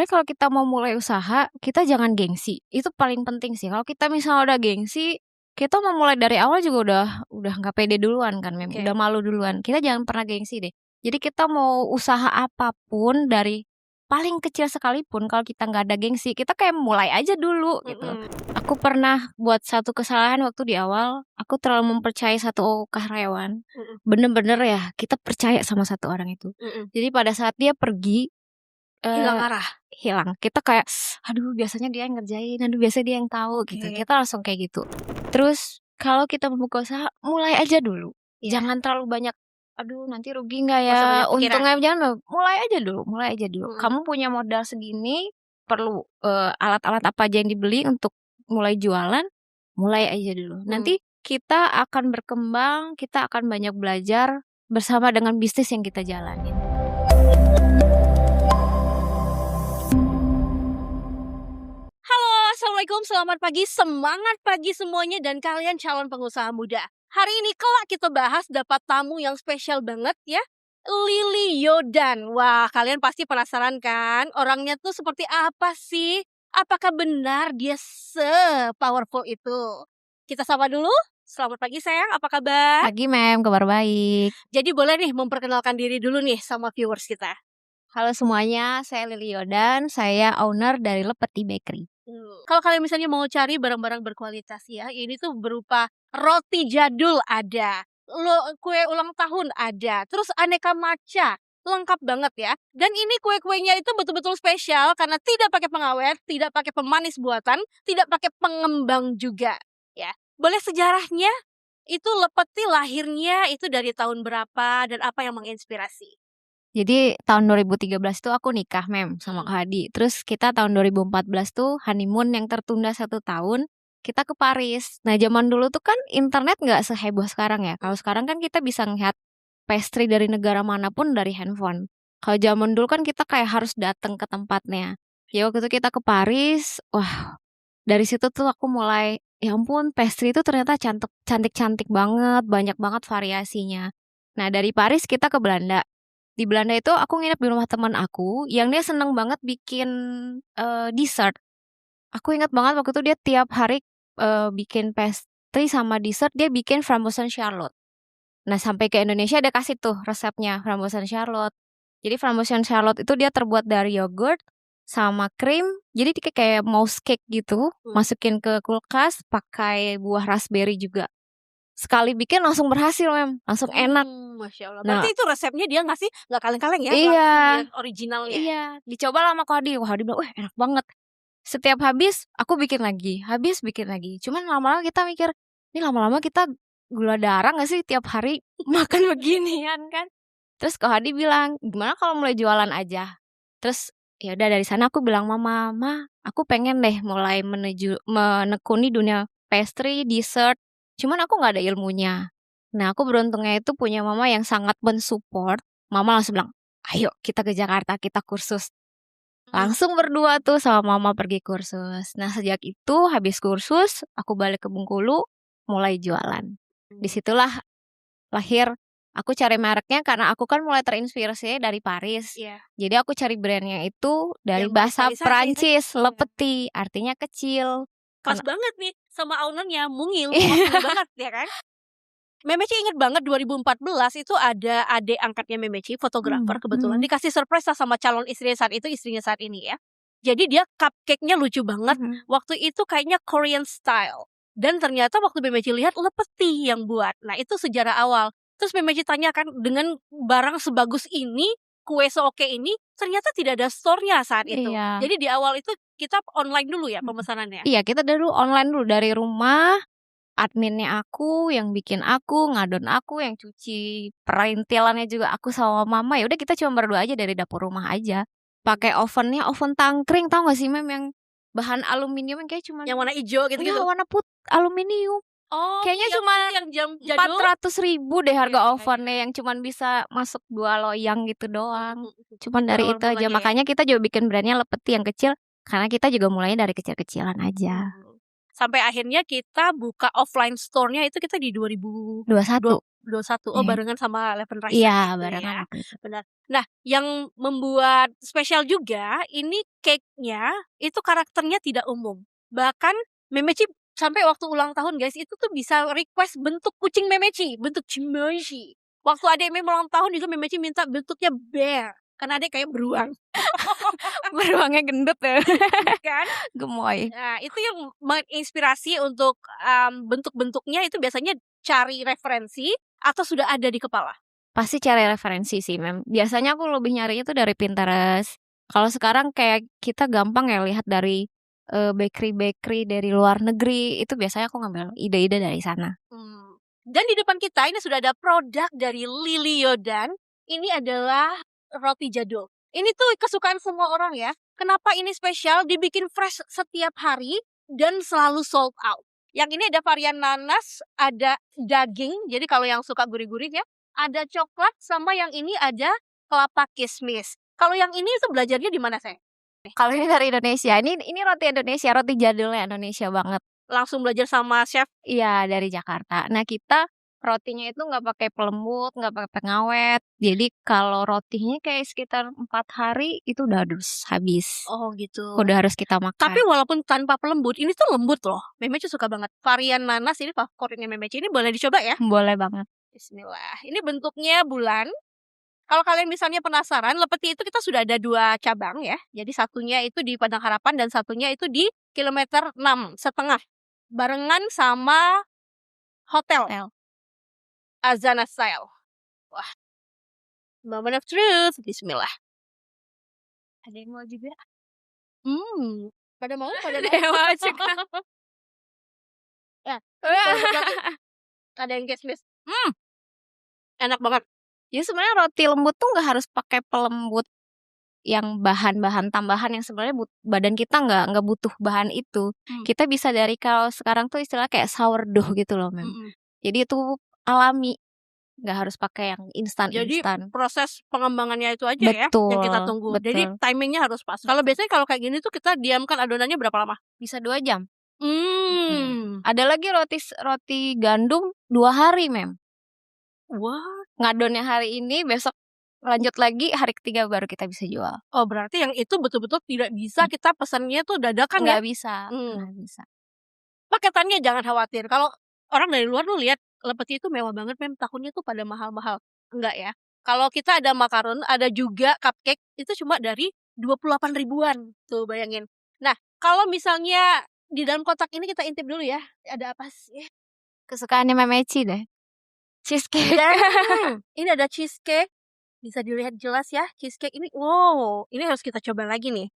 kalau kita mau mulai usaha, kita jangan gengsi. Itu paling penting sih. Kalau kita misalnya udah gengsi, kita mau mulai dari awal juga udah nggak pede duluan kan, Mem. Oke. Udah malu duluan. Kita jangan pernah gengsi deh. Jadi kita mau usaha apapun dari paling kecil sekalipun, kalau kita nggak ada gengsi, kita kayak mulai aja dulu gitu. Aku pernah buat satu kesalahan waktu di awal, aku terlalu mempercayai satu karyawan. Bener-bener ya, kita percaya sama satu orang itu. Jadi pada saat dia pergi, Hilang arah. hilang. Kita kayak, aduh biasanya dia yang ngerjain, aduh biasanya dia yang tahu gitu. Oke. Kita langsung kayak gitu. Terus kalau kita membuka usaha, mulai aja dulu. Iya. Jangan terlalu banyak, aduh nanti rugi nggak Nggak usah ya, banyak pikiran. untungnya jangan. Mulai aja dulu. Kamu punya modal segini, perlu alat-alat apa aja yang dibeli untuk mulai jualan, mulai aja dulu. Nanti kita akan berkembang, kita akan banyak belajar bersama dengan bisnis yang kita jalanin. Halo, Assalamualaikum, selamat pagi, semangat pagi semuanya dan kalian calon pengusaha muda. Hari ini kelak kita bahas dapat tamu yang spesial banget ya, Lily Yodan. Wah, kalian pasti penasaran kan, orangnya tuh seperti apa sih? Apakah benar dia se-powerful itu? Kita sapa dulu, selamat pagi sayang, apa kabar? Pagi Mem, kabar baik. Jadi boleh nih memperkenalkan diri dulu nih sama viewers kita. Halo semuanya, saya Lily Yodan, saya owner dari Lepeti Bakery. Kalau kalian misalnya mau cari barang-barang berkualitas ya, ini tuh berupa roti jadul ada, kue ulang tahun ada, terus aneka matcha, lengkap banget ya. Dan ini kue-kuenya itu betul-betul spesial karena tidak pakai pengawet, tidak pakai pemanis buatan, tidak pakai pengembang juga ya. Boleh sejarahnya? Itu Lepeti lahirnya itu dari tahun berapa dan apa yang menginspirasi? Jadi tahun 2013 tuh aku nikah Mem sama Kak Hadi. Terus kita tahun 2014 tuh honeymoon yang tertunda 1 tahun, kita ke Paris. Nah zaman dulu tuh kan internet gak seheboh sekarang ya. Kalau sekarang kan kita bisa ngeliat pastry dari negara manapun dari handphone. Kalau zaman dulu kan kita kayak harus datang ke tempatnya. Ya waktu itu kita ke Paris, wah dari situ tuh aku mulai, ya ampun pastry itu ternyata cantik-cantik banget, banyak banget variasinya. Nah dari Paris kita ke Belanda. Di Belanda itu aku nginep di rumah teman aku yang dia seneng banget bikin dessert. Aku ingat banget waktu itu dia tiap hari bikin pastry sama dessert, dia bikin frambozen charlotte. Nah sampai ke Indonesia dia kasih tuh resepnya frambozen charlotte. Jadi frambozen charlotte itu dia terbuat dari yogurt sama krim, jadi kayak mouse cake gitu, masukin ke kulkas, pakai buah raspberry juga. Sekali bikin langsung berhasil Mem, langsung enak. Masya Allah. Nah, Berarti itu resepnya dia ngasih nggak kaleng-kaleng ya? iya, Langsung originalnya. iya, dicoba lah sama Kak Hadi. Wah Hadi bilang, wah enak banget. Setiap habis, aku bikin lagi. Habis, bikin lagi. Cuman lama-lama kita mikir, ini lama-lama kita gula darah gak sih tiap hari makan beginian kan? Terus Kak Hadi bilang, gimana kalau mulai jualan aja? Terus ya udah dari sana aku bilang, Mama, aku pengen deh mulai menekuni dunia pastry, dessert. Cuman aku gak ada ilmunya. Nah aku beruntungnya itu punya mama yang sangat mensupport. Mama langsung bilang, ayo kita ke Jakarta, kita kursus. Langsung berdua tuh sama mama pergi kursus. Nah sejak itu habis kursus, aku balik ke Bengkulu, mulai jualan. Disitulah lahir, aku cari mereknya karena aku kan mulai terinspirasi dari Paris. Iya. Jadi aku cari brandnya itu dari Yang bahasa manis-manis Perancis, Lepeti, artinya kecil. Pas banget nih sama ownernya, mungil banget ya kan? Memeci inget banget 2014 itu ada adik angkatnya Memeci, fotografer kebetulan, dikasih surprise lah sama calon istrinya saat itu, istrinya saat ini ya. Jadi dia cupcake-nya lucu banget, waktu itu kayaknya Korean style. Dan ternyata waktu Memeci lihat Lepeti yang buat. Nah itu sejarah awal. Terus Memeci tanya kan, dengan barang sebagus ini, kue seoke ini, ternyata tidak ada store-nya saat itu. Iya. Jadi di awal itu kita online dulu ya pemesanannya. Iya kita dulu online dulu dari rumah. Adminnya aku, yang bikin aku, ngadon aku, yang cuci perintilannya juga aku sama mama. Ya udah kita cuma berdua aja dari dapur rumah aja. Pakai ovennya, oven tangkring, tahu gak sih Mem, yang bahan aluminium yang kayak cuma yang warna hijau gitu-gitu. Iya, warna aluminium. Oh, kayaknya cuma yang jam jadul 400.000 deh harga ovennya, yang cuman bisa masuk 2 loyang gitu doang. Cuman dari itu aja. Makanya kita juga bikin brandnya Lepeti yang kecil, karena kita juga mulainya dari kecil-kecilan aja. Sampai akhirnya kita buka offline store-nya itu kita di 2021. 21. Oh, Iya. barengan sama Eleven Rice Iya, gitu barengan ya. waktu itu. Benar. Nah, yang membuat spesial juga ini cake-nya itu karakternya tidak umum. Bahkan Memeci sampai waktu ulang tahun guys itu tuh bisa request bentuk kucing Memeci, bentuk Chimechi. Waktu adek Mem ulang tahun juga Memeci minta bentuknya bear karena adek kayak beruang. Beruangnya gendut ya. Kan? Gemoy. Nah, itu yang menginspirasi untuk bentuk-bentuknya itu biasanya cari referensi atau sudah ada di kepala? Pasti cari referensi sih, Mem. Biasanya aku lebih nyari itu dari Pinterest. Kalau sekarang kayak kita gampang ya lihat dari bakery-bakery dari luar negeri, itu biasanya aku ngambil ide-ide dari sana. Dan di depan kita ini sudah ada produk dari Lily Yodan. Ini adalah roti jadul. Ini tuh kesukaan semua orang ya. Kenapa ini spesial? Dibikin fresh setiap hari dan selalu sold out. Yang ini ada varian nanas, ada daging. Jadi kalau yang suka gurih-gurih ya, ada coklat sama yang ini ada kelapa kismis. Kalau yang ini itu belajarnya di mana, sayang? Kalau ini dari Indonesia, ini roti Indonesia, roti jadulnya Indonesia banget. Langsung belajar sama chef? Iya, dari Jakarta. Nah, kita rotinya itu nggak pakai pelembut, nggak pakai pengawet. Jadi kalau rotinya kayak sekitar 4 hari itu udah harus habis. Oh gitu. Udah harus kita makan. Tapi walaupun tanpa pelembut, ini tuh lembut loh. Memeci suka banget. Varian nanas ini favoritnya Memeci. Ini boleh dicoba ya? Boleh banget. Bismillah. Ini bentuknya bulan. Kalau kalian misalnya penasaran, Lepeti itu kita sudah ada 2 cabang ya. Jadi satunya itu di Padang Harapan dan satunya itu di kilometer 6,5. Barengan sama hotel Azana Style. Wah. Moment of truth. Bismillah. Ada yang mau juga? Pada mau? Pada mau juga. Ya, ada yang kismis. Enak banget. Jadi sebenarnya roti lembut tuh nggak harus pakai pelembut yang bahan-bahan tambahan yang sebenarnya badan kita nggak butuh bahan itu. Kita bisa dari kalau sekarang tuh istilah kayak sourdough gitu loh, Mem. Jadi itu alami, nggak harus pakai yang instan. Jadi proses pengembangannya itu aja ya yang kita tunggu. Betul. Jadi timingnya harus pas. Kalau biasanya kalau kayak gini tuh kita diamkan adonannya berapa lama? Bisa 2 jam. Ada lagi roti gandum 2 hari, Mem. Wah. Ngadonnya hari ini, besok lanjut lagi, hari ketiga baru kita bisa jual. Oh, berarti yang itu betul-betul tidak bisa kita pesannya tuh dadakan ya? Nggak bisa. Nggak bisa. Paketannya jangan khawatir. Kalau orang dari luar tuh lihat Lepeti itu mewah banget, Mem. Tahunnya tuh pada mahal-mahal. Enggak ya. Kalau kita ada makaron, ada juga cupcake, itu cuma dari 28 ribuan. Tuh bayangin. Nah, kalau misalnya di dalam kotak ini kita intip dulu ya. Ada apa sih? Kesukaannya Memeci deh. Cheesecake. Ini ada cheesecake. Bisa dilihat jelas ya. Cheesecake ini. Wow. Ini harus kita coba lagi nih.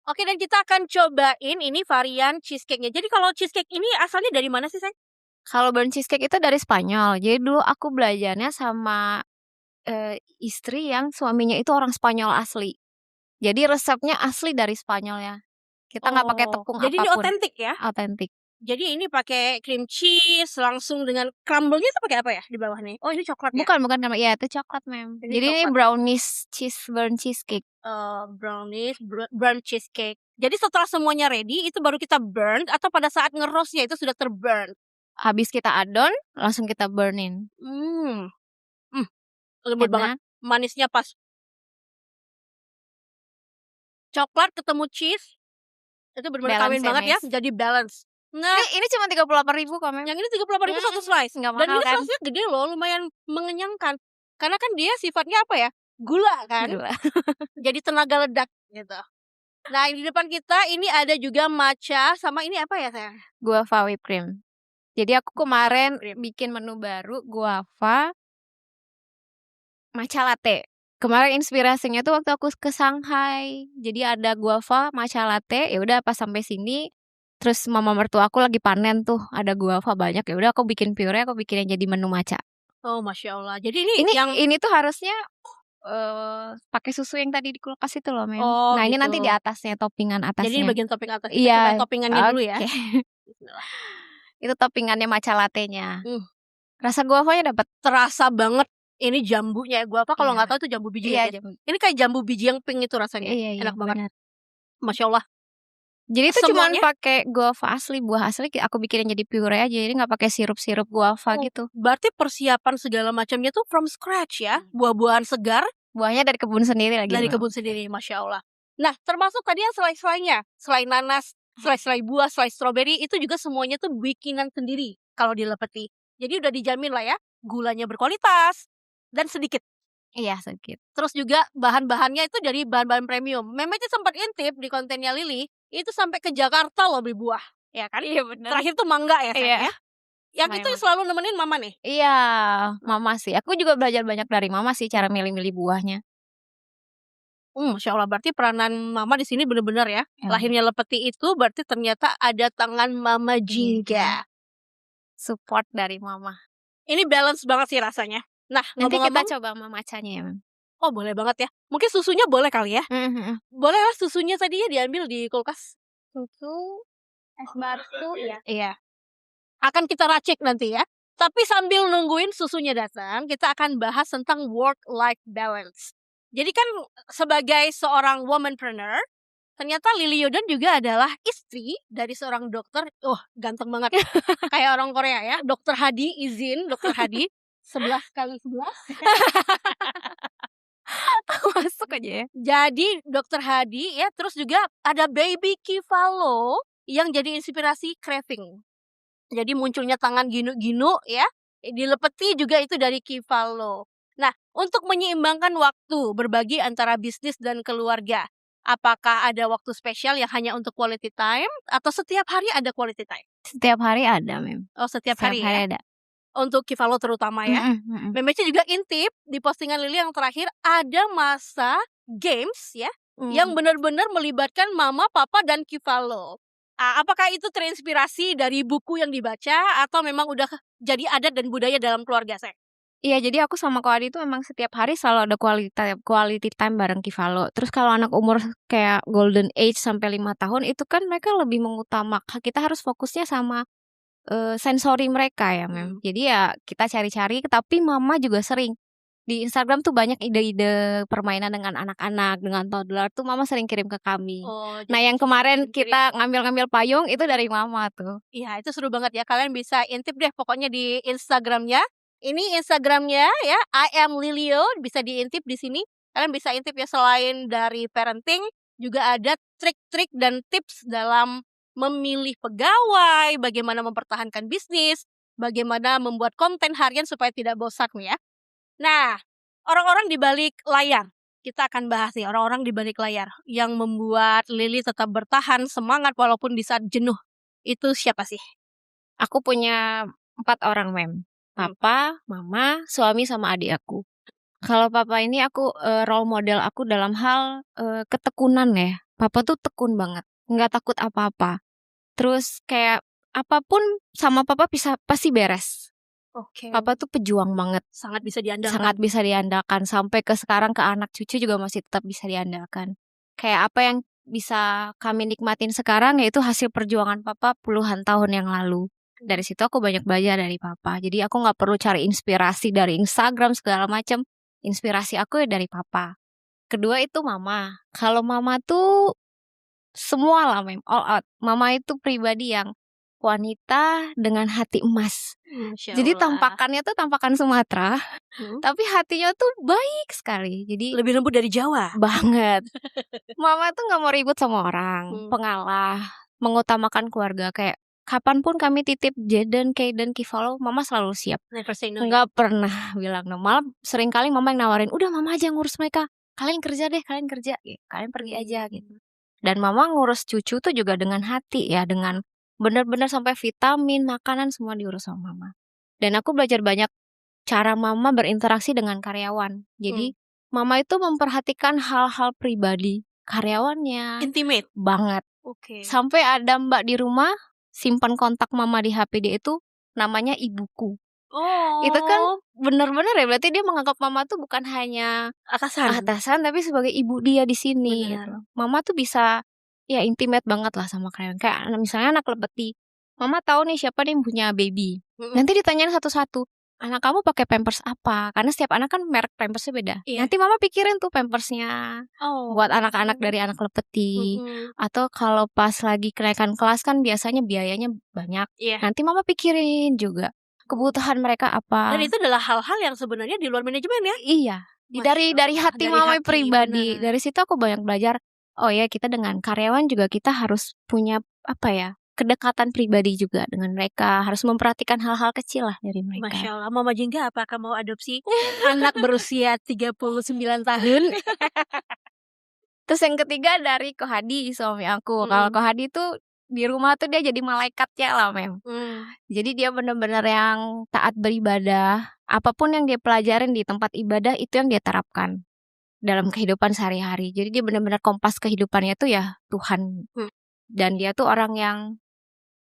Oke, dan kita akan cobain ini varian cheesecake-nya. Jadi kalau cheesecake ini asalnya dari mana sih, sayang? Kalau burnt cheesecake itu dari Spanyol. Jadi dulu aku belajarnya sama istri yang suaminya itu orang Spanyol asli. Jadi resepnya asli dari Spanyol ya. Kita nggak pakai tepung jadi apapun. Jadi ini otentik ya? Otentik. Jadi ini pakai cream cheese langsung dengan crumble-nya itu pakai apa ya di bawah nih? Oh, ini coklat ya? Bukan crumble. Ya, itu coklat, Mem. Ini jadi coklat. ini brownies burnt cheesecake. Brownies burnt cheesecake. Jadi setelah semuanya ready itu baru kita burn atau pada saat ngerosnya itu sudah terburn? Habis kita adon, langsung kita burnin. Lembut banget. Manisnya pas. Coklat ketemu cheese. Itu benar-benar kawin banget ya. Jadi balance. Nah, ini cuma 38.000 kok, Mem. Yang ini 38.000 satu slice. Nggak mahal. Dan ini slice-nya gede loh, lumayan mengenyangkan. Karena kan dia sifatnya apa ya? Gula kan? Gula. Jadi tenaga ledak gitu. Nah, di depan kita ini ada juga matcha sama ini apa ya, sayang? Guava whipped cream. Jadi aku kemarin bikin menu baru guava matcha latte. Kemarin inspirasinya tuh waktu aku ke Shanghai. Jadi ada guava matcha latte. Ya udah pas sampai sini, terus mama mertua aku lagi panen tuh, ada guava banyak. Ya udah aku bikin puree, aku bikin yang jadi menu matcha. Oh, Masya Allah. Jadi ini tuh harusnya pakai susu yang tadi di kulkas itu loh, Mem. Oh, nah, gitu. ini nanti di atasnya, toppingan atasnya. Jadi ini bagian topping atas. Iya. Toppingannya dulu ya. Itu toppingannya matcha latte-nya. Rasa guavanya dapat. Terasa banget. Ini jambunya. Guava kalau nggak tahu itu jambu biji ya. Jambu. Ini kayak jambu biji yang pink itu rasanya. Iya, enak banget. Benar. Masya Allah. Jadi itu cuman Semuanya? pakai guava asli, buah asli aku bikinin jadi puree aja, jadi nggak pakai sirup-sirup guava Oh, gitu. berarti persiapan segala macamnya tuh from scratch ya? Buah-buahan segar Buahnya dari kebun sendiri lagi, dari Mem. kebun sendiri, Masya Allah. Nah, termasuk tadi yang selai-selainya, selai nanas, selai-selai buah, selai stroberi, itu juga semuanya tuh bikinan sendiri kalau di Lepeti. Jadi udah dijamin lah ya, gulanya berkualitas dan sedikit. Iya, sedikit. Terus juga bahan-bahannya itu dari bahan-bahan premium. Meme tuh sempat intip di kontennya Lily, itu sampai ke Jakarta loh beli buah, ya kan? Iya, bener. Terakhir tuh mangga ya, sayang Iya. ya? Yang itu Memang. selalu nemenin mama nih? Iya, mama sih. Aku juga belajar banyak dari mama sih cara milih-milih buahnya. Masya Allah, berarti peranan mama di sini bener-bener ya. Iya. Lahirnya Lepeti itu berarti ternyata ada tangan mama juga. Support dari mama. Ini balance banget sih rasanya. Nah, Nanti kita ngomong-ngomong, coba mamacanya ya, Mem. oh boleh banget ya. Mungkin susunya boleh kali ya. Boleh lah susunya tadinya diambil di kulkas. Susu, es batu, ya. Iya. Akan kita racik nanti ya. Tapi sambil nungguin susunya datang, kita akan bahas tentang work-life balance. Jadi kan sebagai seorang womanpreneur, ternyata Lily Yodan juga adalah istri dari seorang dokter. Ganteng banget. Kayak orang Korea ya. Dokter Hadi, izin Dokter Hadi. 11x11. Masuk aja ya. Jadi Dokter Hadi ya, terus juga ada Baby Kivalo yang jadi inspirasi Craving. Jadi munculnya tangan ginu-ginu ya, di Lepeti juga itu dari Kivalo. Nah, untuk menyeimbangkan waktu berbagi antara bisnis dan keluarga, apakah ada waktu spesial yang hanya untuk quality time atau setiap hari ada quality time? Setiap hari ada, Mem. Oh, setiap Setiap hari hari ya. ada. Untuk Kivalo terutama ya. Memeci juga intip di postingan Lily yang terakhir ada masa games ya yang benar-benar melibatkan mama, papa dan Kivalo. Apakah itu terinspirasi dari buku yang dibaca atau memang udah jadi adat dan budaya dalam keluarga saya? Iya, jadi aku sama Ko Adi itu memang setiap hari selalu ada quality time bareng Kivalo. Terus kalau anak umur kayak golden age sampai 5 tahun itu kan mereka lebih mengutamakan, kita harus fokusnya sama sensori mereka ya, Mem. Jadi ya kita cari-cari, tapi mama juga sering di Instagram tuh banyak ide-ide permainan dengan anak-anak, dengan toddler tuh mama sering kirim ke kami. Nah, yang kemarin kita ngambil-ngambil payung itu dari mama tuh. Iya, itu seru banget ya. Kalian bisa intip deh pokoknya di Instagramnya. Ini Instagramnya ya, I am Lilio, bisa diintip di sini. Kalian bisa intip ya, selain dari parenting, juga ada trik-trik dan tips dalam memilih pegawai, bagaimana mempertahankan bisnis, bagaimana membuat konten harian supaya tidak bosan ya. Nah, orang-orang di balik layar. Kita akan bahas nih orang-orang di balik layar yang membuat Lily tetap bertahan semangat walaupun di saat jenuh. Itu siapa sih? Aku punya 4 orang, Mem. Papa, mama, suami, sama adik aku. Kalau papa ini aku role model aku dalam hal ketekunan ya. Papa tuh tekun banget, nggak takut apa-apa. Terus kayak apapun sama papa pasti beres. Oke. Papa tuh pejuang banget. Sangat bisa diandalkan. Sangat bisa diandalkan. Sampai ke sekarang ke anak cucu juga masih tetap bisa diandalkan. Kayak apa yang bisa kami nikmatin sekarang yaitu hasil perjuangan papa puluhan tahun yang lalu. Dari situ aku banyak belajar dari papa. Jadi aku nggak perlu cari inspirasi dari Instagram segala macam. Inspirasi aku ya dari papa. Kedua itu mama. Kalau mama tuh semua lah, Mem, all out. Mama itu pribadi yang wanita dengan hati emas. Jadi tampakannya tuh tampakan Sumatera, tapi hatinya tuh baik sekali. Jadi lebih lembut dari Jawa. Banget. Mama tuh nggak mau ribut sama orang, pengalah, mengutamakan keluarga. Kayak kapanpun kami titip Jaden, Kaden, Kivalo, mama selalu siap. Never say no. Nggak pernah bilang no. Malah sering kali mama yang nawarin, udah mama aja ngurus mereka. Kalian kerja deh, kalian kerja. Kalian pergi aja gitu. Dan mama ngurus cucu tuh juga dengan hati ya, dengan benar-benar sampai vitamin, makanan semua diurus sama mama. Dan aku belajar banyak cara mama berinteraksi dengan karyawan. Jadi mama itu memperhatikan hal-hal pribadi karyawannya. Intimate banget. Oke. Sampai ada mbak di rumah simpan kontak mama di HP dia itu namanya ibuku. Itu kan benar-benar ya, berarti dia menganggap mama tuh bukan hanya atasan tapi sebagai ibu dia di sini gitu. Mama tuh bisa ya intimate banget lah sama karyawan. Kayak misalnya anak Lepeti, mama tahu nih siapa nih yang punya baby. Nanti ditanyain satu-satu, anak kamu pakai Pampers apa? Karena setiap anak kan merek Pampersnya beda. Iya. Nanti mama pikirin tuh Pampersnya buat anak-anak dari anak lepeti. Atau kalau pas lagi kenaikan kelas kan biasanya biayanya banyak. Iya. Nanti mama pikirin juga kebutuhan mereka Dan apa. itu adalah hal-hal yang sebenarnya di luar manajemen ya? Iya, dari Masya hati Allah, dari mama hati, pribadi. benar. Dari situ aku banyak belajar. Oh ya, kita dengan karyawan juga kita harus punya apa ya, kedekatan pribadi juga dengan mereka. Harus memperhatikan hal-hal kecil lah dari mereka. Masya Allah, Mama Jingga apakah mau adopsi anak berusia 39 tahun? Terus yang ketiga dari Kohadi, suami aku. Kalau Kohadi tuh di rumah tuh dia jadi malaikatnya lah, Mem. Jadi dia benar-benar yang taat beribadah. Apapun yang dia pelajarin di tempat ibadah itu yang dia terapkan dalam kehidupan sehari-hari. Jadi dia benar-benar kompas kehidupannya tuh ya Tuhan. Dan dia tuh orang yang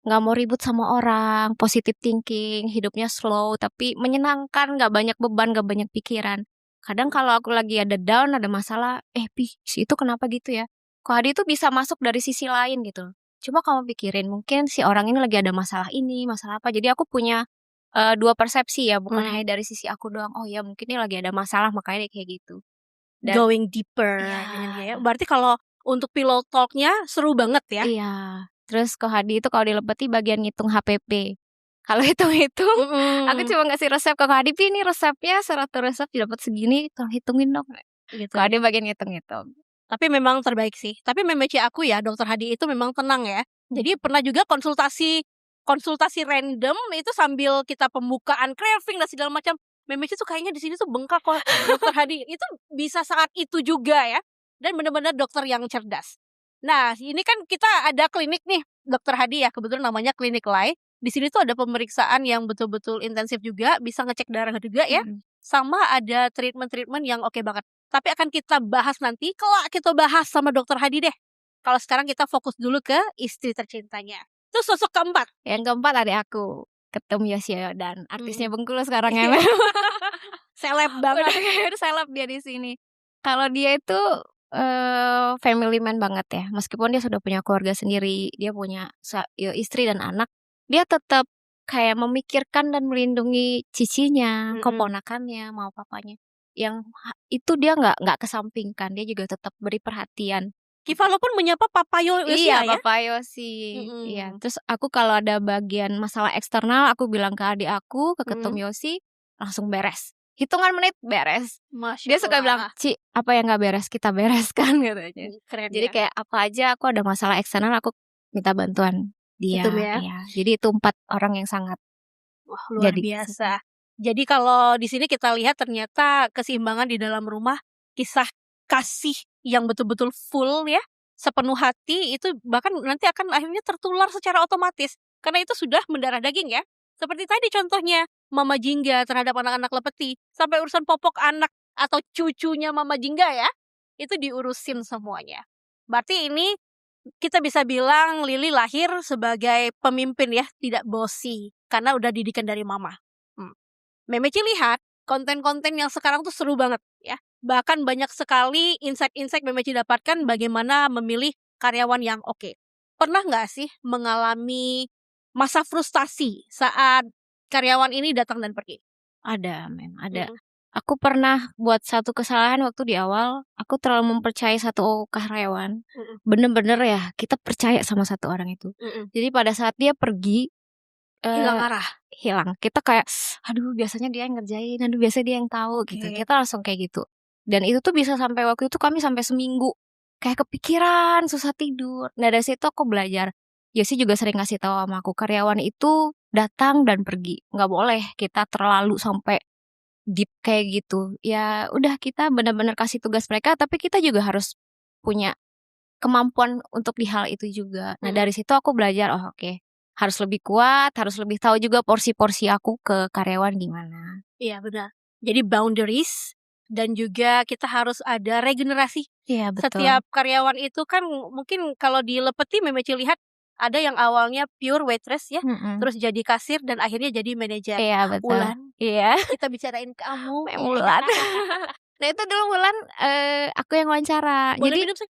nggak mau ribut sama orang, positive thinking, hidupnya slow, tapi menyenangkan, nggak banyak beban, nggak banyak pikiran. Kadang kalau aku lagi ada down, ada masalah, Pi, si itu kenapa gitu ya? Kok Hadi tuh bisa masuk dari sisi lain gitu. Coba kamu pikirin, mungkin si orang ini lagi ada masalah ini, masalah apa. Jadi aku punya dua persepsi ya, bukan hanya dari sisi aku doang. Oh ya, mungkin ini lagi ada masalah, makanya dia kayak gitu. Dan, going deeper dengan dia ya. Berarti kalau untuk pillow talk-nya seru banget ya? Iya. Terus ke Hadi itu kalau dilepeti bagian ngitung HPP. Kalau hitung-hitung, aku cuma ngasih resep ke Hadi, ini resepnya 100 resep dapat segini, tolong hitungin dong. Gitu. Kalau dia bagian ngitung-ngitung. Tapi memang terbaik sih. Tapi memeci aku ya, Dokter Hadi itu memang tenang ya. Jadi pernah juga konsultasi random itu sambil kita pembukaan craving dan segala macam. Memeci tuh kayaknya di sini tuh bengkak kok, Dokter Hadi. Itu bisa saat itu juga ya. Dan benar-benar dokter yang cerdas. Nah, ini kan kita ada klinik nih, Dokter Hadi ya, kebetulan namanya Klinik Lai. Di sini tuh ada pemeriksaan yang betul-betul intensif juga, bisa ngecek darah juga ya. Sama ada treatment-treatment yang oke banget. Tapi akan kita bahas nanti, kalau kita bahas sama Dokter Hadi deh. Kalau sekarang kita fokus dulu ke istri tercintanya. Terus sosok keempat. Yang keempat adik aku, Ketum Yosia dan artisnya Bengkulu sekarang ya. Seleb banget. Udah seleb dia di sini. Kalau dia itu family man banget ya. Meskipun dia sudah punya keluarga sendiri, dia punya istri dan anak, dia tetap kayak memikirkan dan melindungi cicinya, keponakannya, mau papanya. Yang itu dia nggak kesampingkan, dia juga tetap beri perhatian. Kifalo pun menyapa Papa Yosi ya? Iya, Papa Yosi. Iya. Terus aku kalau ada bagian masalah eksternal, aku bilang ke adik aku, ke Ketum Yosi, langsung beres. Hitungan menit beres. Dia suka bilang, Ci, apa yang gak beres kita bereskan katanya. Keren. Jadi ya? kayak apa aja aku ada masalah eksternal aku minta bantuan dia. Betul ya? Iya. Jadi itu 4 orang yang sangat luar biasa. Jadi kalau di sini kita lihat ternyata keseimbangan di dalam rumah, kisah kasih yang betul-betul full ya, sepenuh hati itu bahkan nanti akan akhirnya tertular secara otomatis karena itu sudah mendarah daging ya. Seperti tadi contohnya Mama Jingga terhadap anak-anak lepeti, sampai urusan popok anak atau cucunya Mama Jingga ya, itu diurusin semuanya. Berarti ini kita bisa bilang Lili lahir sebagai pemimpin ya, tidak bosi karena udah didikan dari mama. Memeci lihat konten-konten yang sekarang tuh seru banget ya. Bahkan banyak sekali insight-insight Memeci dapatkan bagaimana memilih karyawan yang oke. Pernah nggak sih mengalami masa frustasi saat karyawan ini datang dan pergi? Ada, ada. Aku pernah buat satu kesalahan waktu di awal, aku terlalu mempercayai satu karyawan. Bener-bener ya, kita percaya sama satu orang itu. Jadi pada saat dia pergi, hilang arah. Hilang. Kita kayak, aduh biasanya dia yang ngerjain, aduh biasanya dia yang tahu gitu. Kita langsung kayak gitu. Dan itu tuh bisa sampai waktu itu kami sampai seminggu. Kayak kepikiran, susah tidur. Nah dari situ aku belajar. Yosi juga sering ngasih tahu sama aku, karyawan itu datang dan pergi. Nggak boleh kita terlalu sampai deep kayak gitu. Ya udah kita benar-benar kasih tugas mereka, tapi kita juga harus punya kemampuan untuk di hal itu juga. Nah dari situ aku belajar, oh oke, harus lebih kuat, harus lebih tahu juga porsi-porsi aku ke karyawan gimana. Iya benar. Jadi boundaries dan juga kita harus ada regenerasi. Iya betul. Setiap karyawan itu kan mungkin kalau di Lepeti Memeci lihat ada yang awalnya pure waitress ya, terus jadi kasir dan akhirnya jadi manajer. Iya betul. Wulan, iya. kita bicarain kamu. Wulan. Nah itu dulu Wulan, aku yang wawancara. Boleh jadi minum sih?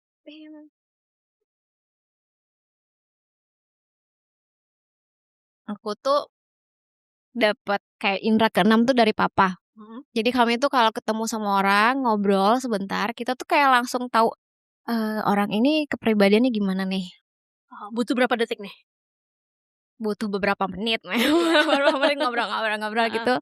Aku tuh dapat kayak indra keenam tuh dari papa. Mhm. Jadi kami tuh kalau ketemu sama orang, ngobrol sebentar, kita tuh kayak langsung tahu, orang ini kepribadiannya gimana nih. Butuh berapa detik nih? Butuh beberapa menit, Iya. beberapa menit ngobrol-ngobrol Heeh. gitu,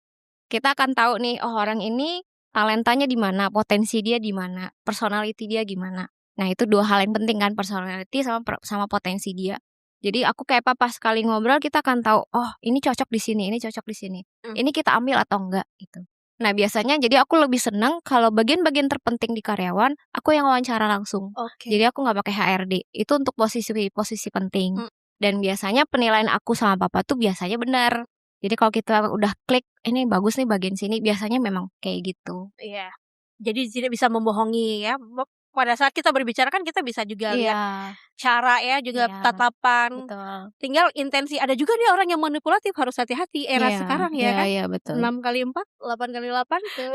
kita akan tahu nih, oh orang ini talentanya di mana, potensi dia di mana, personality dia gimana. Nah itu 2 hal yang penting kan, personality sama potensi dia. Jadi aku kayak pas sekali ngobrol kita akan tahu, oh ini cocok di sini, ini cocok di sini. Mmm. Ini kita ambil atau enggak gitu. Nah biasanya jadi aku lebih seneng kalau bagian-bagian terpenting di karyawan, aku yang wawancara langsung. Oke. Jadi aku nggak pakai HRD, itu untuk posisi penting. Mmm. Dan biasanya penilaian aku sama papa tuh biasanya benar. Jadi kalau kita udah klik, ini bagus nih bagian sini, biasanya memang kayak gitu. Iya. Jadi tidak bisa membohongi ya, pada saat kita berbicara kan kita bisa juga lihat Iya, cara ya, juga iya, tatapan. betul. Tinggal intensi, ada juga nih orang yang manipulatif, harus hati-hati era Iya, sekarang iya ya kan. iya betul. 6 kali 4, 8 kali 8 tuh.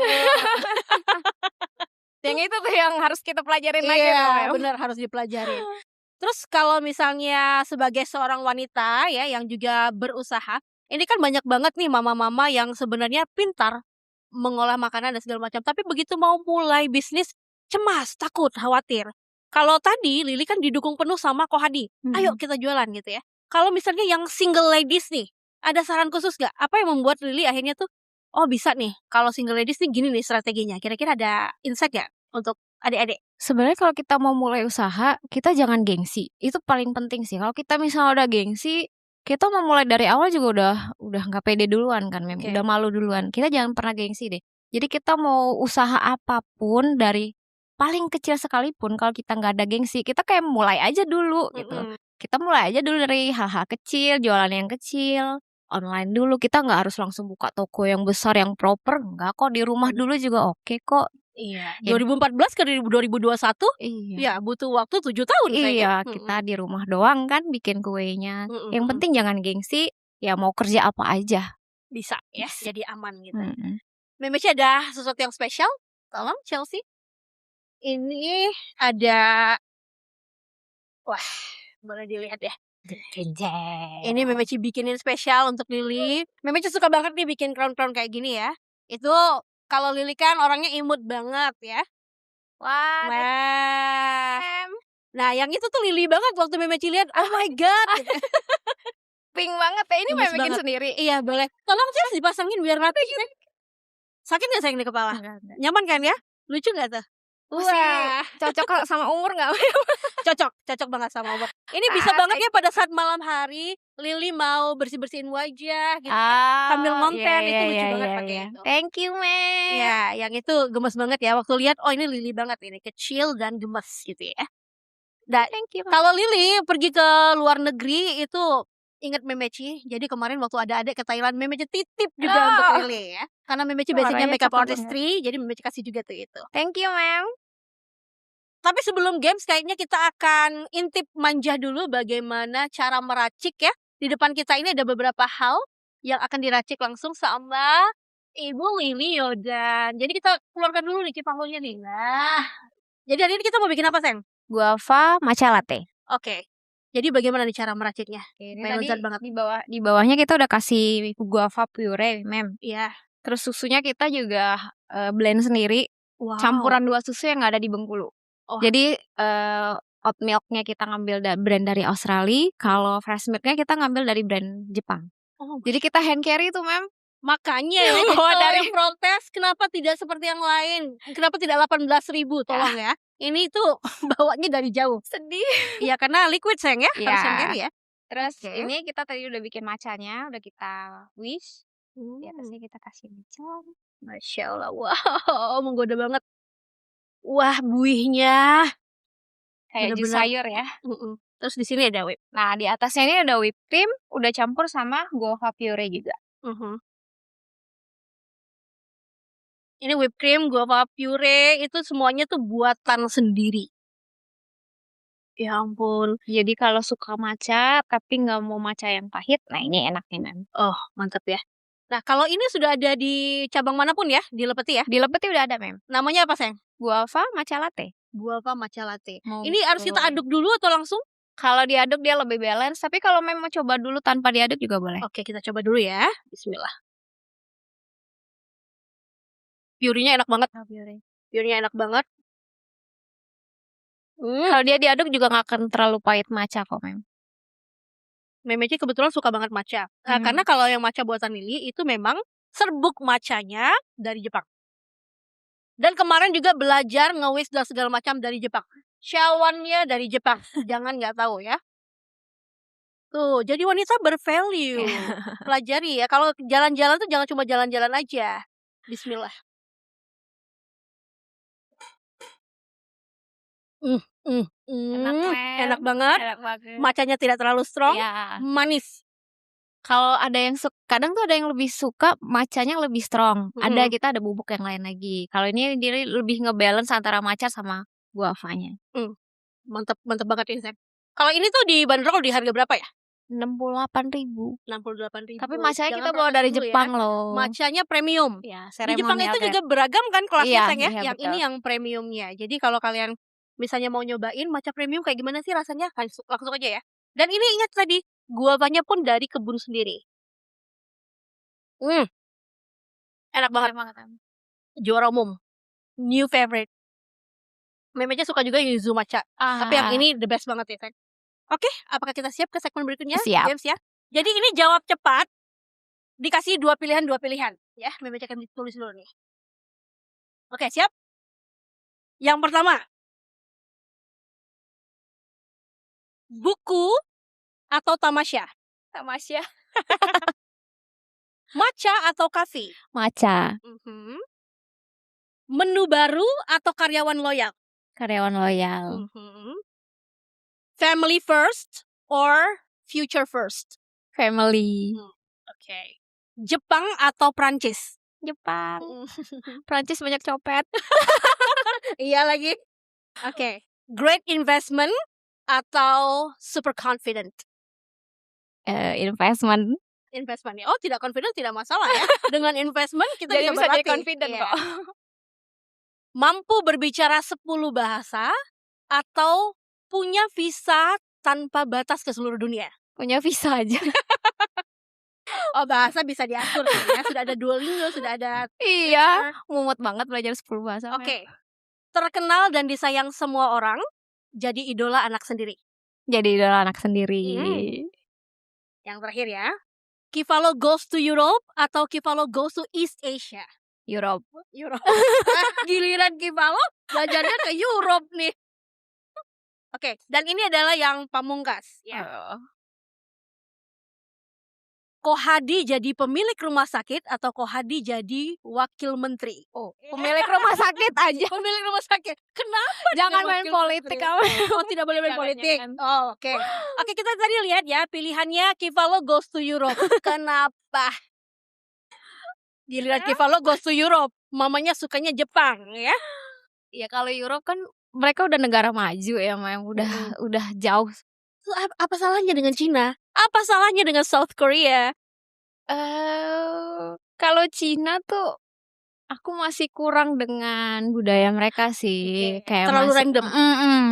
Yang itu tuh yang harus kita pelajarin lagi tuh, Iya, Mem. bener harus dipelajarin. Terus kalau misalnya sebagai seorang wanita ya yang juga berusaha, ini kan banyak banget nih mama-mama yang sebenarnya pintar mengolah makanan dan segala macam, tapi begitu mau mulai bisnis cemas, takut, khawatir. Kalau tadi Lily kan didukung penuh sama Ko Hadi, "Ayo Mhm. kita jualan," gitu ya. Kalau misalnya yang single ladies nih, ada saran khusus nggak? Apa yang membuat Lily akhirnya tuh, "Oh bisa nih, kalau single ladies nih gini nih strateginya." Kira-kira ada insight nggak untuk adik-adik? Sebenarnya kalau kita mau mulai usaha, kita jangan gengsi, itu paling penting sih. Kalau kita misalnya udah gengsi, kita mau mulai dari awal juga udah nggak pede duluan kan, Mem, Oke. udah malu duluan. Kita jangan pernah gengsi deh. Jadi kita mau usaha apapun dari paling kecil sekalipun kalau kita nggak ada gengsi, kita kayak mulai aja dulu gitu. Mhm. Kita mulai aja dulu dari hal-hal kecil, jualan yang kecil, online dulu. Kita nggak harus langsung buka toko yang besar, yang proper, enggak kok, di rumah Bener. dulu juga oke kok. Iya, Ya 2014 ke 2021 iya. ya butuh waktu 7 tahun kayaknya. Iya, kita di rumah doang kan bikin kuenya. Mhm Yang mhm. penting jangan gengsi, ya mau kerja apa aja. Bisa ya, Bisa. jadi aman gitu. Mhm. Memeci ada sesuatu yang spesial? Tolong Chelsea. Ini ada, wah boleh dilihat ya. Ini Memeci bikinin spesial untuk Lily. Memeci suka banget nih bikin crown-crown kayak gini ya. Itu kalau Lily kan orangnya imut banget ya. Wah, Wah. Mem. Nah yang itu tuh Lily banget waktu Memeci lihat, oh my god. Gitu. Pink banget ya, ini Gemes Mem bikin banget. sendiri? Iya boleh. Tolong Cels dipasangin biar rata gitu. Sakit gak sayang di kepala? Enggak. Nyaman kan ya? Lucu gak tuh? Masih Wah, cocok sama umur nggak? cocok banget sama umur. Ini bisa banget ya pada saat malam hari Lily mau bersih-bersihin wajah gitu ya, sambil ngonten, itu lucu banget pakai itu. Thank you, Mem. Ya, yang itu gemes banget ya waktu lihat, oh ini Lily banget ini, kecil dan gemes gitu ya. Dan Thank you, Mem. kalau Lily pergi ke luar negeri itu inget Memeci. Jadi kemarin waktu ada adik ke Thailand, Memeci titip juga untuk Lily ya. Karena Memeci basicnya Suaranya makeup cakep artistry, jadi Memeci kasih juga tuh itu. Thank you, Mem. Tapi sebelum games kayaknya kita akan intip manja dulu bagaimana cara meracik ya. Di depan kita ini ada beberapa hal yang akan diracik langsung sama Ibu Lily Yodan. Jadi kita keluarkan dulu nih cipangulnya nih. Nah, jadi hari ini kita mau bikin apa, Sayang? Guava matcha latte. Oke. Jadi bagaimana nih cara meraciknya? Ini Supaya tadi lezat banget. di bawahnya kita udah kasih guava puree, Mem. Iya. Terus susunya kita juga blend sendiri, Wow. campuran 2 susu yang nggak ada di Bengkulu. Oh. Jadi oat milk-nya kita ngambil brand dari Australia, kalau fresh milk-nya kita ngambil dari brand Jepang. Oh, Jadi kita hand carry tuh, Mem. makanya ya, jadi Bawa kalau dari yang protes kenapa tidak seperti yang lain? Kenapa tidak 18.000? Tolong ya. Ini tuh bawanya dari jauh. Sedih. Iya, karena liquid sayang ya, Iya. harus hand carry ya. Terus Oke. ini kita tadi udah bikin matchanya, udah kita whisk. Di Hmm. atasnya kita kasih matcha. Masya Allah, wow, menggoda banget. Wah, buihnya Kayak jus bener-bener. sayur ya. Terus di sini ada whip. Nah, di atasnya ini ada whipped cream, udah campur sama guava puree juga. Ini whipped cream, guava puree, itu semuanya tuh buatan sendiri. Ya ampun. Jadi kalau suka matcha tapi nggak mau matcha yang pahit, nah ini enak nih, Mem. Oh, mantap ya. Nah, kalau ini sudah ada di cabang manapun ya, di Lepeti ya? Di Lepeti udah ada, Mem. Namanya apa, sayang? Guava matcha latte. Guava matcha latte. Mau Ini harus kita coba. aduk dulu atau langsung? Kalau diaduk dia lebih balance, tapi kalau Mem mau coba dulu tanpa diaduk juga boleh. Oke, kita coba dulu ya. Bismillah. Purenya enak banget. Purenya enak banget. Kalau dia diaduk juga nggak akan terlalu pahit matcha kok, Mem. Memeci kebetulan suka banget matcha. Karena kalau yang matcha buatan Lily itu memang serbuk matchanya dari Jepang. Dan kemarin juga belajar nge-whisk dan segala macam dari Jepang. Shawannya dari Jepang. Jangan nggak tahu ya. Tuh, jadi wanita bervalue. Pelajari ya. Kalau jalan-jalan tuh jangan cuma jalan-jalan aja. Bismillah. Enak banget. Matchanya tidak terlalu strong. Iya. Manis. Kalau ada yang kadang tuh ada yang lebih suka matchanya lebih strong. Ada kita ada bubuk yang lain lagi. Kalau ini dia lebih ngebalance antara matcha sama guavanya. Mantep banget ini. Kalau ini tuh dibanderol di harga berapa ya? 68.000. 68.000. Tapi matchanya kita bawa dari Jepang loh. Matchanya premium. Ya, di Jepang itu juga beragam kan kelasnya, Sayang ya. Iya, yang ini yang premiumnya. Jadi kalau kalian misalnya mau nyobain matcha premium kayak gimana sih rasanya, langsung aja ya. Dan ini ingat tadi, guavanya pun dari kebun sendiri. Enak banget. Juara umum. New favorite. Memenya suka juga yuzu matcha. Tapi yang ini the best banget ya. Oke, apakah kita siap ke segmen berikutnya? Siap. James ya. Jadi ini jawab cepat. Dikasih dua pilihan. Ya, Memenya akan ditulis dulu nih. Oke, siap? Yang pertama. Buku atau tamasya? Tamasya. Matcha atau kafe? Matcha. Menu baru atau karyawan loyal? Karyawan loyal. Family first or future first? Family. Oke. Jepang atau Prancis? Jepang. Prancis banyak copet. Iya lagi. Oke. Great investment atau super confident? Investment. Investment ya. Oh, tidak confident tidak masalah ya. Dengan investment kita jadi bisa jadi confident iya. kok. Mampu berbicara 10 bahasa atau punya visa tanpa batas ke seluruh dunia? Punya visa aja. Oh, bahasa bisa diatur ya. Sudah ada Duolingo, sudah ada. Iya, mumet banget belajar 10 bahasa. Oke. Terkenal dan disayang semua orang, jadi idola anak sendiri. Jadi idola anak sendiri. Yang terakhir ya. Kivalo goes to Europe atau Kivalo goes to East Asia? Europe. Giliran Kivalo belajarnya ke Europe nih. Oke, dan ini adalah yang pamungkas ya. Kohadi jadi pemilik rumah sakit atau Kohadi jadi wakil menteri? Oh, pemilik rumah sakit aja. Pemilik rumah sakit. Kenapa? Jangan main politik kamu. Oh, tidak boleh main politik. Oh, oke. Oke, kita tadi lihat ya pilihannya Kivalo goes to Europe. Kenapa? Giliran Kivalo goes to Europe, mamanya sukanya Jepang ya. Ya kalau Europe kan mereka udah negara maju ya, Mem. Udah jauh. Apa salahnya dengan Cina? Apa salahnya dengan South Korea? Kalau Cina tuh aku masih kurang dengan budaya mereka sih. Kayak terlalu random.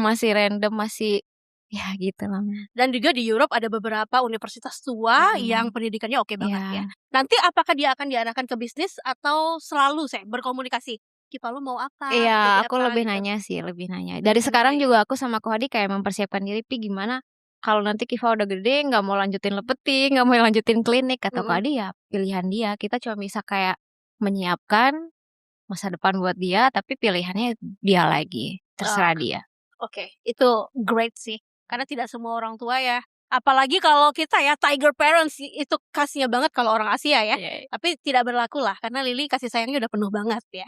Masih random, masih ya gitu lah. Dan juga di Europe ada beberapa universitas tua yang pendidikannya oke banget ya. Nanti apakah dia akan diarahkan ke bisnis atau selalu berkomunikasi? Kivalo mau apa? Iya, aku lebih nanya. Dari sekarang juga aku sama Kohadi kayak mempersiapkan diri, gimana kalau nanti Kiva udah gede nggak mau lanjutin lepeting, nggak mau lanjutin klinik, kata Kohadi ya pilihan dia. Kita cuma bisa kayak menyiapkan masa depan buat dia, tapi pilihannya dia lagi, terserah dia. Oke, itu great sih. Karena tidak semua orang tua ya. Apalagi kalau kita ya tiger parents itu kasihnya banget kalau orang Asia ya. Tapi tidak berlaku lah karena Lily kasih sayangnya udah penuh banget ya.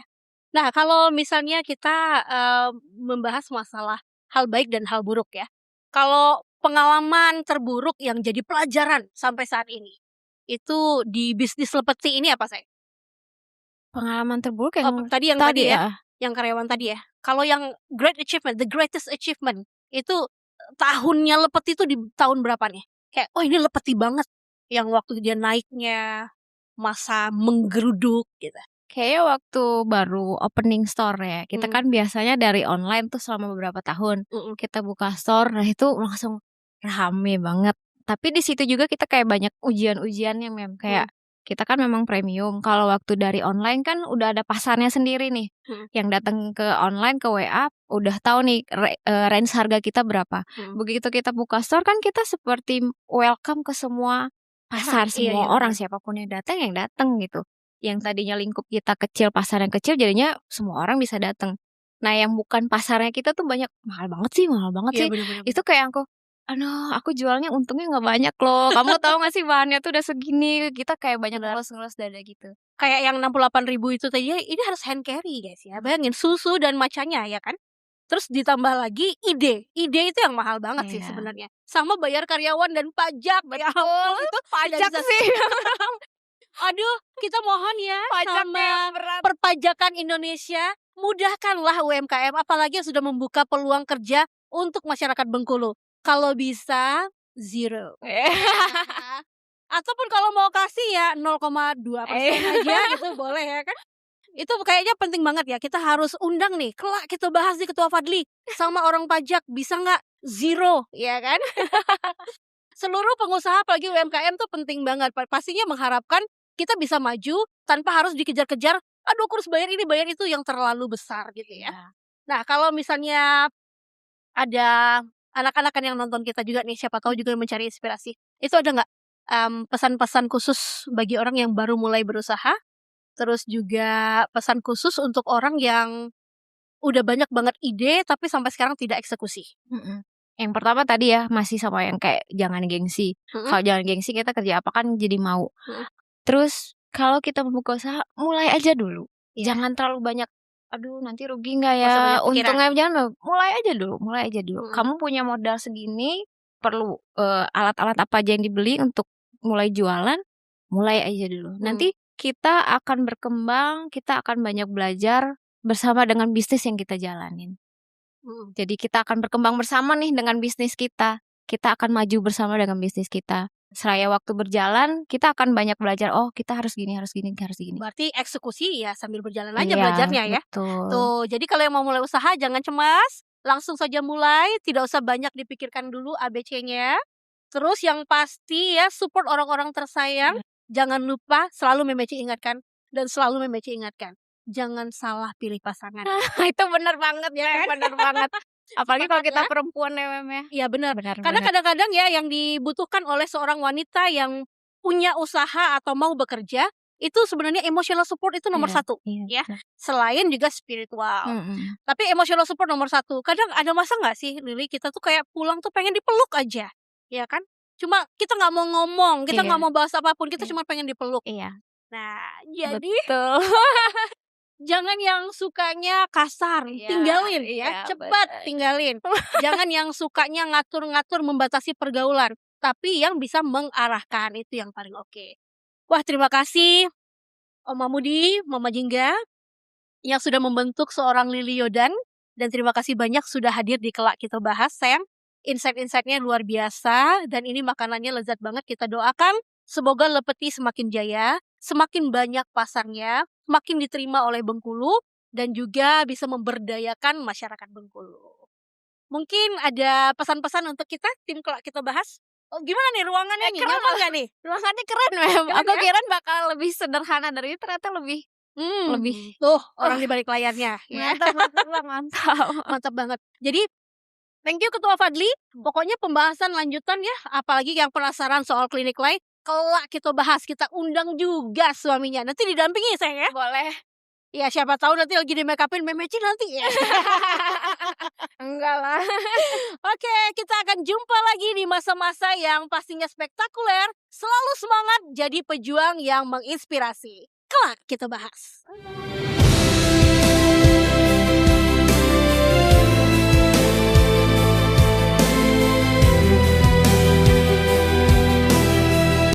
Nah, kalau misalnya kita membahas masalah hal baik dan hal buruk ya. Kalau pengalaman terburuk yang jadi pelajaran sampai saat ini, itu di bisnis lepeti ini apa, Say? Pengalaman terburuk yang tadi ya. Yang karyawan tadi ya. Kalau yang great achievement, the greatest achievement, itu tahunnya lepeti itu di tahun berapa nih? Kayak, oh ini lepeti banget. Yang waktu dia naiknya, masa menggeruduk gitu. Kayaknya waktu baru opening store ya. Kita kan biasanya dari online tuh selama beberapa tahun. Kita buka store, nah itu langsung rame banget. Tapi di situ juga kita kayak banyak ujian-ujiannya, Mem. Kayak kita kan memang premium. Kalau waktu dari online kan udah ada pasarnya sendiri nih. Yang datang ke online ke WA udah tahu nih range harga kita berapa. Begitu kita buka store kan kita seperti welcome ke semua pasar, semua orang, siapapun yang datang gitu. Yang tadinya lingkup kita kecil, pasar yang kecil, jadinya semua orang bisa datang. Nah, yang bukan pasarnya kita tuh mahal banget sih. Itu kayak aduh, aku jualnya untungnya nggak banyak loh. Kamu tahu nggak sih bahannya tuh udah segini, kita kayak banyak ngelus-ngelus dada gitu. Kayak yang 68.000 itu tadi, ini harus hand carry guys ya. Bayangin susu dan macanya ya kan. Terus ditambah lagi ide itu yang mahal banget sih sebenarnya. Sama bayar karyawan dan pajak. Ya ampun, itu pajak sih. Aduh, kita mohon ya Pajaknya sama perpajakan Indonesia, mudahkanlah UMKM, apalagi yang sudah membuka peluang kerja untuk masyarakat Bengkulu. Kalau bisa 0. Ataupun kalau mau kasih ya 0,2% aja gitu boleh ya kan. Itu kayaknya penting banget ya, kita harus undang nih, kelak kita bahas di Ketua Fadli sama orang pajak, bisa nggak 0 ya kan. Seluruh pengusaha apalagi UMKM tuh penting banget, pastinya mengharapkan kita bisa maju tanpa harus dikejar-kejar, aduh aku harus bayar ini bayar itu yang terlalu besar gitu ya. Nah kalau misalnya ada anak-anak yang nonton kita juga nih, siapa tahu juga mencari inspirasi, itu ada nggak pesan-pesan khusus bagi orang yang baru mulai berusaha, terus juga pesan khusus untuk orang yang udah banyak banget ide tapi sampai sekarang tidak eksekusi? Yang pertama tadi ya, masih sama yang kayak jangan gengsi. Kalau jangan gengsi kita kerja apa kan jadi mau. Terus kalau kita membuka usaha, mulai aja dulu. Jangan terlalu banyak, aduh nanti rugi nggak ya, untungnya jangan, mulai aja dulu. Kamu punya modal segini, perlu alat-alat apa aja yang dibeli untuk mulai jualan, mulai aja dulu. Nanti kita akan berkembang, kita akan banyak belajar bersama dengan bisnis yang kita jalanin. Jadi kita akan berkembang bersama nih dengan bisnis kita. Kita akan maju bersama dengan bisnis kita. Seraya waktu berjalan, kita akan banyak belajar. Oh, kita harus gini. Berarti eksekusi ya sambil berjalan aja belajarnya ya. Betul. Tuh, jadi kalau yang mau mulai usaha jangan cemas, langsung saja mulai, tidak usah banyak dipikirkan dulu ABC-nya. Terus yang pasti ya support orang-orang tersayang. Jangan lupa selalu Memeci ingatkan dan selalu Memeci ingatkan, jangan salah pilih pasangan. Itu benar banget ya, benar banget. Apalagi kalau kita perempuan ya, Mem ya. Iya benar. Karena kadang-kadang ya yang dibutuhkan oleh seorang wanita yang punya usaha atau mau bekerja, itu sebenarnya emotional support itu nomor 1 ya. Selain juga spiritual. Tapi emotional support nomor 1. Kadang ada masa nggak sih Lili, kita tuh kayak pulang tuh pengen dipeluk aja, ya kan? Cuma kita nggak mau ngomong, kita nggak mau bahas apapun, kita cuma pengen dipeluk. Nah, jadi jangan yang sukanya kasar, tinggalin ya, cepat tinggalin. Jangan yang sukanya ngatur-ngatur, membatasi pergaulan, tapi yang bisa mengarahkan, itu yang paling oke. Wah, terima kasih Oma Mudi, Mama Jingga yang sudah membentuk seorang Lili Yodan, dan terima kasih banyak sudah hadir di Kelak Kita Bahas, sayang. Insight-insightnya luar biasa, dan ini makanannya lezat banget. Kita doakan semoga Lepeti semakin jaya, semakin banyak pasarnya, semakin diterima oleh Bengkulu, dan juga bisa memberdayakan masyarakat Bengkulu. Mungkin ada pesan-pesan untuk kita, tim Kelak Kita Bahas? Oh, gimana nih ruangannya nih? Nyaman nggak nih? Ruangannya keren, Mem. Aku kira bakal lebih sederhana dari ini, ternyata lebih tuh orang di balik layarnya ya. Mantap banget. Jadi thank you Ketua Fadli. Pokoknya pembahasan lanjutan ya, apalagi yang penasaran soal klinik lain, Kelak Kita Bahas, kita undang juga suaminya. Nanti didampingi saya ya. Boleh. Ya siapa tahu nanti lagi di make upin Memeci nanti ya. Enggak lah. Oke, kita akan jumpa lagi di masa-masa yang pastinya spektakuler. Selalu semangat jadi pejuang yang menginspirasi. Kelak Kita Bahas.